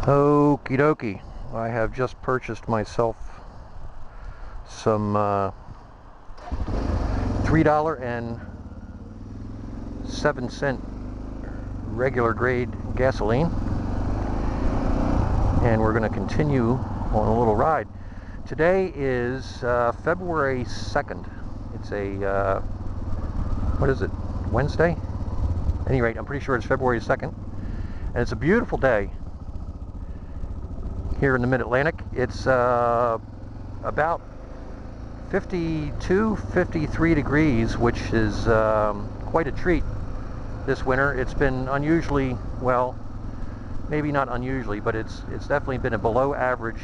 Okie dokie. I have just purchased myself some $3.07 regular grade gasoline, and we're going to continue on a little ride. Today is February 2nd. It's a what is it, Wednesday? At any rate, I'm pretty sure it's February 2nd, and it's a beautiful day here in the Mid-Atlantic. It's about 52, 53 degrees, which is quite a treat this winter. It's been unusually, well, maybe not unusually, but it's definitely been a below average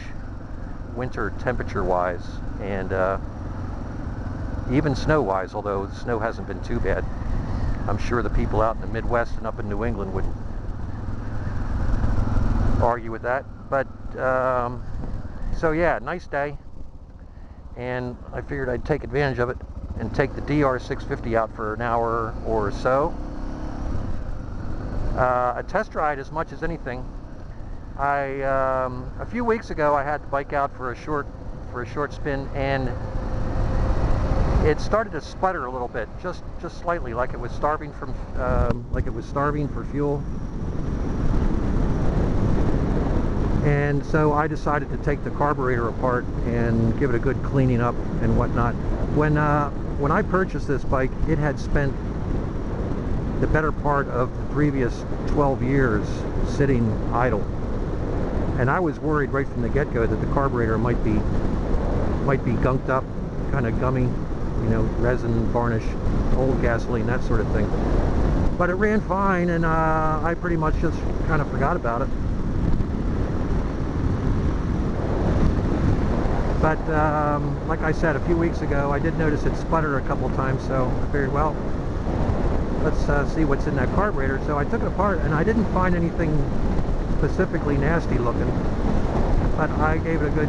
winter temperature-wise, and even snow-wise, although the snow hasn't been too bad. I'm sure the people out in the Midwest and up in New England would argue with that. But so yeah, nice day, and I figured I'd take advantage of it and take the DR650 out for an hour or so. A test ride as much as anything. A few weeks ago I had the bike out for a short spin, and it started to sputter a little bit, just slightly, like it was starving for fuel. And so I decided to take the carburetor apart and give it a good cleaning up and whatnot. When I purchased this bike, it had spent the better part of the previous 12 years sitting idle, and I was worried right from the get-go that the carburetor might be gunked up, kind of gummy, you know, resin, varnish, old gasoline, that sort of thing. But it ran fine, and I pretty much just kind of forgot about it. But like I said, a few weeks ago, I did notice it sputter a couple times, so I figured, well, let's see what's in that carburetor. So I took it apart, and I didn't find anything specifically nasty looking, but I gave it a good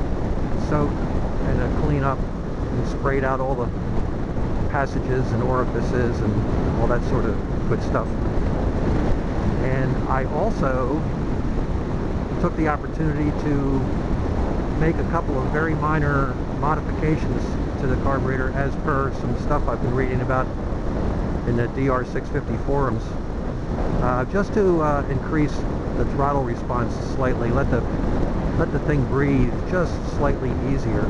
soak and a clean up and sprayed out all the passages and orifices and all that sort of good stuff. And I also took the opportunity to make a couple of very minor modifications to the carburetor as per some stuff I've been reading about in the DR650 forums, just to increase the throttle response slightly, let the thing breathe just slightly easier.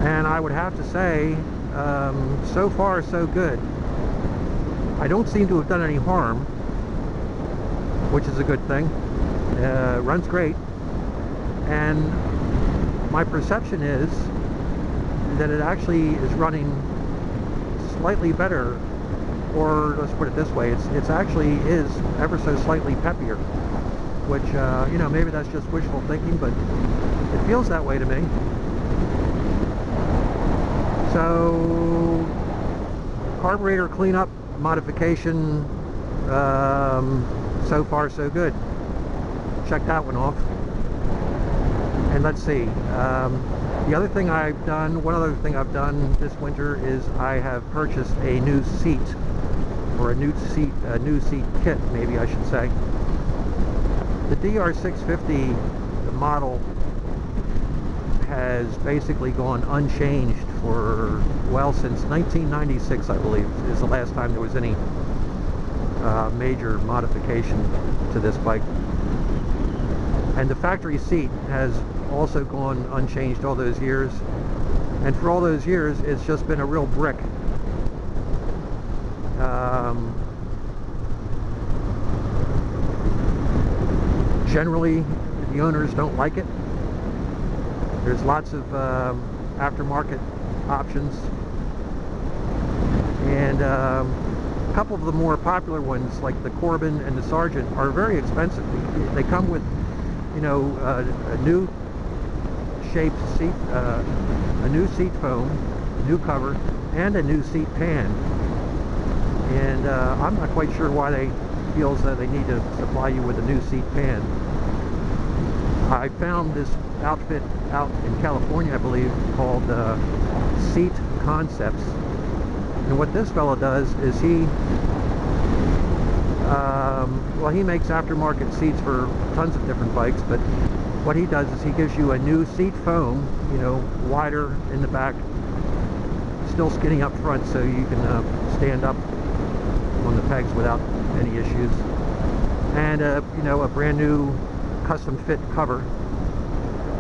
And I would have to say, so far so good. I don't seem to have done any harm, which is a good thing. Runs great. And my perception is that it actually is running slightly better, or let's put it this way, it's actually is ever so slightly peppier, which you know, maybe that's just wishful thinking, but it feels that way to me. So carburetor cleanup modification, so far so good. Check that one off. And let's see, the other thing I've done, one other thing I've done this winter is I have purchased a new seat, or a new seat kit, maybe I should say. The DR650 model has basically gone unchanged for, well, since 1996, I believe, is the last time there was any major modification to this bike. And the factory seat has also gone unchanged all those years, and for all those years it's just been a real brick. Generally the owners don't like it. There's lots of aftermarket options, and a couple of the more popular ones like the Corbin and the Sargent are very expensive. They come with, you know, a new shaped seat, a new seat foam, new cover, and a new seat pan. And I'm not quite sure why they feel that they need to supply you with a new seat pan. I found this outfit out in California, I believe, called Seat Concepts. And what this fellow does is he Well, he makes aftermarket seats for tons of different bikes, but what he does is he gives you a new seat foam, you know, wider in the back, still skinny up front, so you can stand up on the pegs without any issues. And you know, a brand new custom fit cover,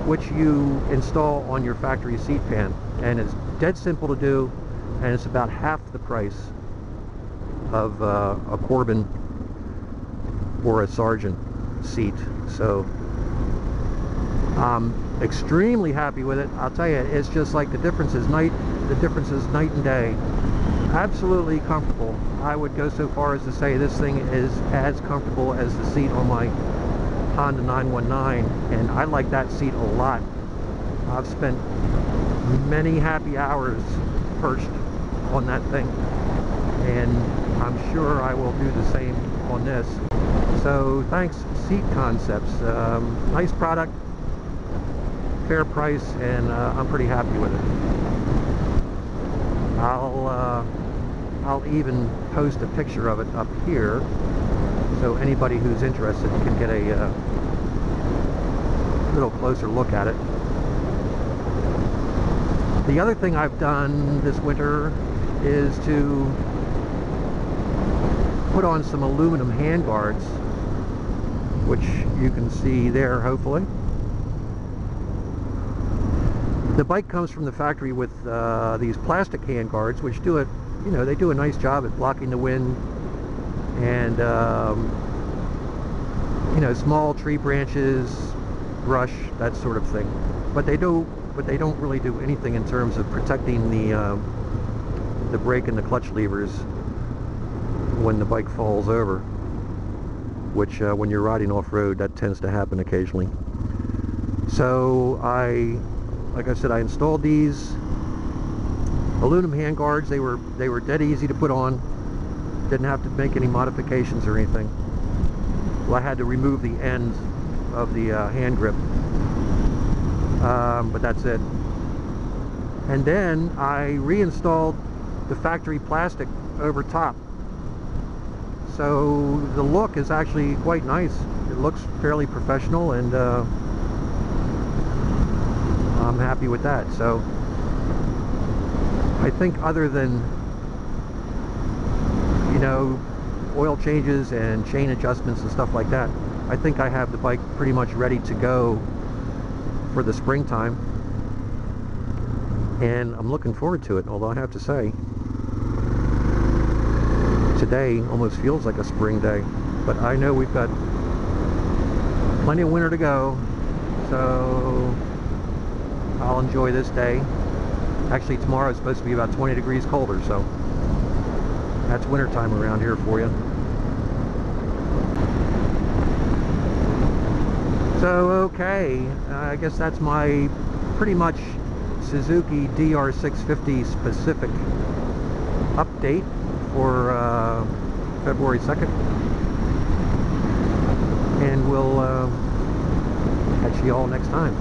which you install on your factory seat pan, and it's dead simple to do, and it's about half the price of a Corbin or a Sargent seat. So I'm extremely happy with it. I'll tell you, it's just like the difference is night and day. Absolutely comfortable. I would go so far as to say this thing is as comfortable as the seat on my Honda 919, and I like that seat a lot. I've spent many happy hours perched on that thing, and I'm sure I will do the same on this. So thanks, Seat Concepts. Nice product, fair price, and I'm pretty happy with it. I'll even post a picture of it up here, so anybody who's interested can get a little closer look at it. The other thing I've done this winter is to put on some aluminum handguards, which you can see there, hopefully. The bike comes from the factory with these plastic handguards, which do it, you know, they do a nice job at blocking the wind and you know, small tree branches, brush, that sort of thing. But they don't really do anything in terms of protecting the brake and the clutch levers when the bike falls over, which when you're riding off-road, that tends to happen occasionally. So like I said, I installed these aluminum handguards. They were dead easy to put on. Didn't have to make any modifications or anything. Well, I had to remove the end of the hand grip, but that's it. And then I reinstalled the factory plastic over top. So the look is actually quite nice. It looks fairly professional, and I'm happy with that. So I think, other than, you know, oil changes and chain adjustments and stuff like that, I think I have the bike pretty much ready to go for the springtime, and I'm looking forward to it. Although I have to say, today almost feels like a spring day, but I know we've got plenty of winter to go, so I'll enjoy this day. Actually, tomorrow is supposed to be about 20 degrees colder, so that's winter time around here for you. So okay, I guess that's my pretty much Suzuki DR650 specific update for February 2nd, and we'll catch you all next time.